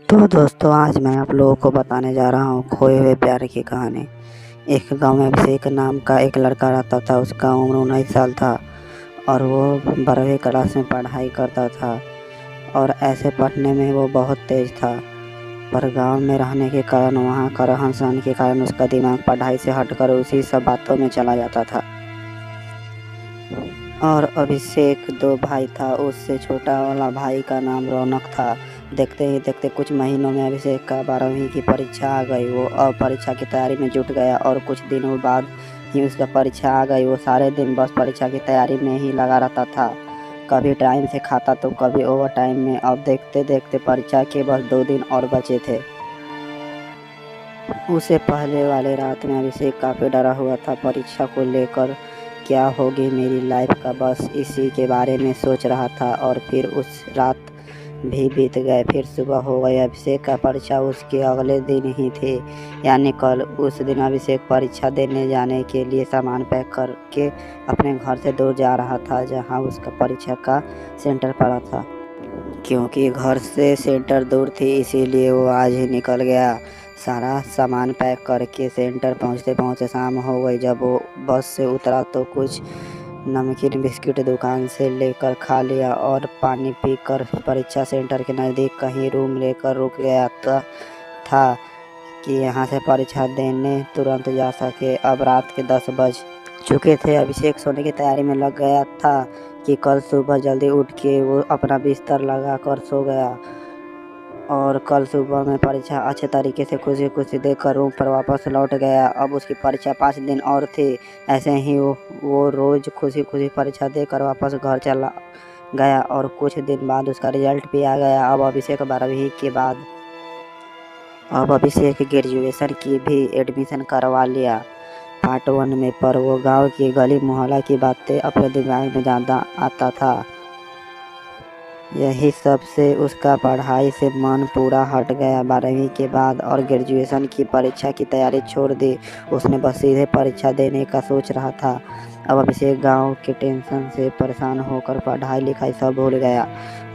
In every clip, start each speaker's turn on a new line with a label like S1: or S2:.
S1: तो दोस्तों आज मैं आप लोगों को बताने जा रहा हूँ खोए हुए प्यार की कहानी। एक गांव में अभिषेक नाम का एक लड़का रहता था। उसका उम्र 19 साल था और वो 12वीं क्लास में पढ़ाई करता था और ऐसे पढ़ने में वो बहुत तेज था। पर गांव में रहने के कारण, वहाँ का रहन सहन के कारण उसका दिमाग पढ़ाई से हटकर उसी सब बातों में चला जाता था। और अभिषेक 2 भाई था। उससे छोटा वाला भाई का नाम रौनक था। देखते ही देखते कुछ महीनों में अभिषेक का 12वीं की परीक्षा आ गई। वो अब परीक्षा की तैयारी में जुट गया और कुछ दिनों बाद ही उसका परीक्षा आ गई। वो सारे दिन बस परीक्षा की तैयारी में ही लगा रहता था। कभी टाइम से खाता तो कभी ओवर टाइम में। अब देखते देखते परीक्षा के बस 2 दिन और बचे थे। उसे पहले वाले रात में अभिषेक काफ़ी डरा हुआ था। परीक्षा को लेकर क्या होगी मेरी लाइफ का, बस इसी के बारे में सोच रहा था। और फिर उस रात भी बीत गए। फिर सुबह हो गई। अभिषेक का परीक्षा उसके अगले दिन ही थी, यानी कल। उस दिन अभिषेक परीक्षा देने जाने के लिए सामान पैक करके अपने घर से दूर जा रहा था, जहां उसका परीक्षा का सेंटर पड़ा था। क्योंकि घर से सेंटर दूर थी, इसीलिए वो आज ही निकल गया। सारा सामान पैक करके सेंटर पहुंचते पहुंचते शाम हो गई। जब वो बस से उतरा तो कुछ नमकीन बिस्किट दुकान से लेकर खा लिया और पानी पीकर परीक्षा सेंटर के नज़दीक कहीं रूम लेकर रुक गया था कि यहाँ से परीक्षा देने तुरंत जा सके। अब रात के 10 बज चुके थे। अभिषेक सोने की तैयारी में लग गया था कि कल सुबह जल्दी उठ के वो अपना बिस्तर लगा कर सो गया और कल सुबह में परीक्षा अच्छे तरीके से खुशी खुशी देकर रूम पर वापस लौट गया। अब उसकी परीक्षा 5 दिन और थी। ऐसे ही वो रोज़ खुशी खुशी परीक्षा देकर वापस घर चला गया और कुछ दिन बाद उसका रिजल्ट भी आ गया। अब अभिषेक 12वीं के बाद ग्रेजुएशन की भी एडमिशन करवा लिया पार्ट 1 में। पर वो गांव की गली मोहल्ला की बातें अपने दिमाग में ज़्यादा आता था। यही सब से उसका पढ़ाई से मन पूरा हट गया। 12वीं के बाद और ग्रेजुएशन की परीक्षा की तैयारी छोड़ दी। उसने बस सीधे परीक्षा देने का सोच रहा था। अब अभिषेक गांव के टेंशन से परेशान होकर पढ़ाई लिखाई सब भूल गया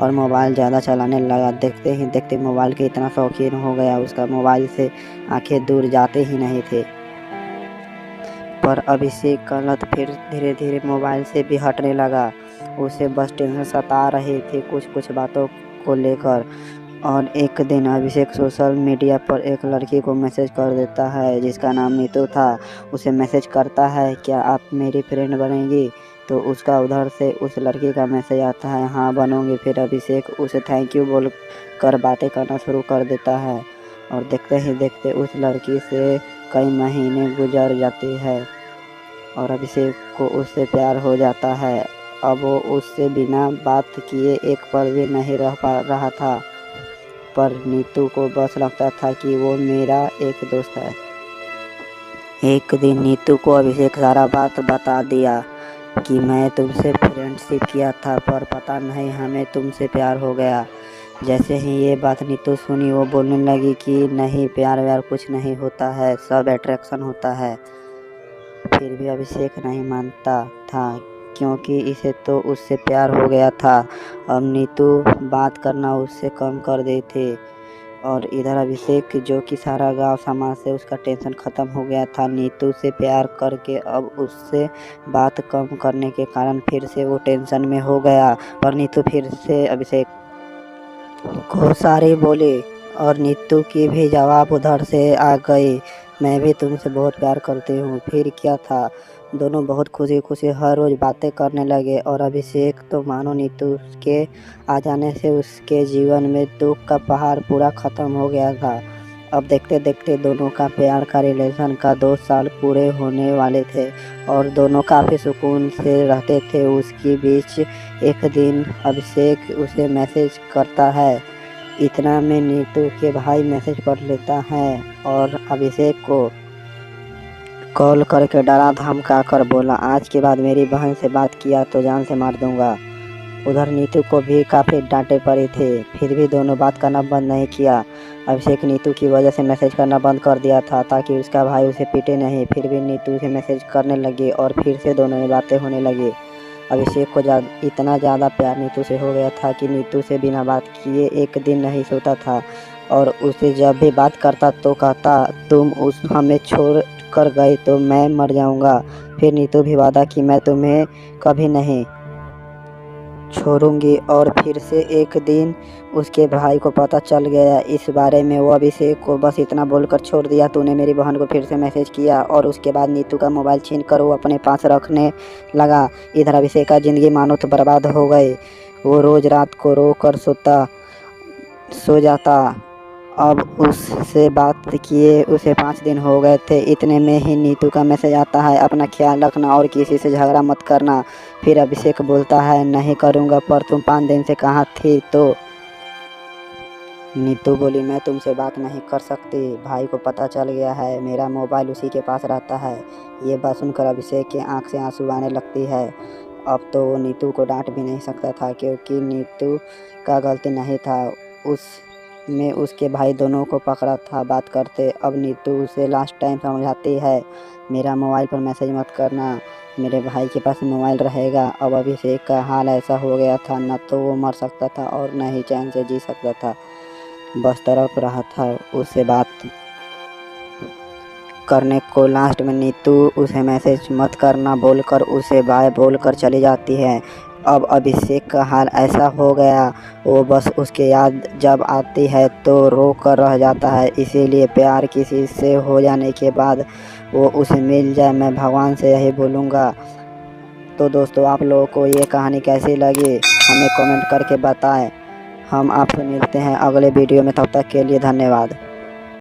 S1: और मोबाइल ज़्यादा चलाने लगा। देखते ही देखते मोबाइल के इतना शौकीन हो गया, उसका मोबाइल से आंखें दूर जाते ही नहीं थे। पर अभिषेक का लत फिर धीरे धीरे मोबाइल से भी हटने लगा। उसे बस टेंशन सता रही थी कुछ बातों को लेकर। और एक दिन अभिषेक सोशल मीडिया पर एक लड़की को मैसेज कर देता है जिसका नाम नीतू था। उसे मैसेज करता है, क्या आप मेरी फ्रेंड बनेंगी? तो उसका उधर से उस लड़की का मैसेज आता है, हाँ बनूंगी। फिर अभिषेक उसे थैंक यू बोल कर बातें करना शुरू कर देता है और देखते ही देखते उस लड़की से कई महीने गुजर जाते हैं और अभिषेक को उससे प्यार हो जाता है। अब वो उससे बिना बात किए एक पल भी नहीं रह पा रहा था। पर नीतू को बस लगता था कि वो मेरा एक दोस्त है। एक दिन नीतू को अभिषेक सारा बात बता दिया कि मैं तुमसे फ्रेंडशिप किया था, पर पता नहीं हमें तुमसे प्यार हो गया। जैसे ही ये बात नीतू सुनी, वो बोलने लगी कि नहीं, प्यार व्यार कुछ नहीं होता है, सब अट्रैक्शन होता है। फिर भी अभिषेक नहीं मानता था क्योंकि इसे तो उससे प्यार हो गया था। अब नीतू बात करना उससे कम कर दी थी और इधर अभिषेक, जो कि सारा गांव समाज से उसका टेंशन ख़त्म हो गया था, नीतू से प्यार करके अब उससे बात कम करने के कारण फिर से वो टेंशन में हो गया। पर नीतू फिर से अभिषेक को सारी बोली और नीतू की भी जवाब उधर से आ गई, मैं भी तुमसे बहुत प्यार करती हूँ। फिर क्या था, दोनों बहुत खुशी खुशी हर रोज़ बातें करने लगे और अभिषेक तो मानो नीतू के आ जाने से उसके जीवन में दुख का पहाड़ पूरा ख़त्म हो गया था। अब देखते देखते दोनों का प्यार का रिलेशन का 2 साल पूरे होने वाले थे और दोनों काफ़ी सुकून से रहते थे। उसके बीच एक दिन अभिषेक उसे मैसेज करता है। इतना में नीतू के भाई मैसेज पढ़ लेता है और अभिषेक को कॉल करके डरा धमका कर बोला, आज के बाद मेरी बहन से बात किया तो जान से मार दूंगा। उधर नीतू को भी काफ़ी डांटे पड़े थे, फिर भी दोनों बात करना बंद नहीं किया। अभिषेक नीतू की वजह से मैसेज करना बंद कर दिया था ताकि उसका भाई उसे पीटे नहीं। फिर भी नीतू से मैसेज करने लगी और फिर से दोनों में बातें होने लगी। अभिषेक को इतना ज़्यादा प्यार नीतू से हो गया था कि नीतू से बिना बात किए एक दिन नहीं सोता था। और उससे जब भी बात करता तो कहता तुम हमें छोड़ कर गए तो मैं मर जाऊंगा। फिर नीतू भी वादा कि मैं तुम्हें कभी नहीं छोड़ूंगी। और फिर से एक दिन उसके भाई को पता चल गया इस बारे में। वो अभिषेक को बस इतना बोलकर छोड़ दिया, तूने मेरी बहन को फिर से मैसेज किया। और उसके बाद नीतू का मोबाइल छीन कर वो अपने पास रखने लगा। इधर अभिषेक का ज़िंदगी मानो तो बर्बाद हो गई। वो रोज़ रात को रो कर सो जाता। अब उससे बात किए उसे 5 दिन हो गए थे। इतने में ही नीतू का मैसेज आता है, अपना ख्याल रखना और किसी से झगड़ा मत करना। फिर अभिषेक बोलता है नहीं करूँगा, पर तुम 5 दिन से कहाँ थी? तो नीतू बोली मैं तुमसे बात नहीं कर सकती, भाई को पता चल गया है, मेरा मोबाइल उसी के पास रहता है। ये बात सुनकर अभिषेक के आंख से आंसू आने लगती है। अब तो वो नीतू को डांट भी नहीं सकता था, क्योंकि नीतू का गलती नहीं था, उसमें उसके भाई दोनों को पकड़ा था बात करते। अब नीतू उसे लास्ट टाइम समझाती है, मेरा मोबाइल पर मैसेज मत करना, मेरे भाई के पास मोबाइल रहेगा। अब अभिषेक का हाल ऐसा हो गया था, न तो वो मर सकता था और न ही चैन से जी सकता था। बस तड़प रहा था उससे बात करने को। लास्ट में नीतू उसे मैसेज मत करना बोलकर उसे बाय बोलकर चली जाती है। अब अभिषेक का हाल ऐसा हो गया, वो बस उसके याद जब आती है तो रो कर रह जाता है। इसीलिए प्यार किसी से हो जाने के बाद वो उसे मिल जाए, मैं भगवान से यही बोलूँगा। तो दोस्तों, आप लोगों को ये कहानी कैसी लगी हमें कमेंट करके बताएं। हम आपसे मिलते हैं अगले वीडियो में, तब तक के लिए धन्यवाद।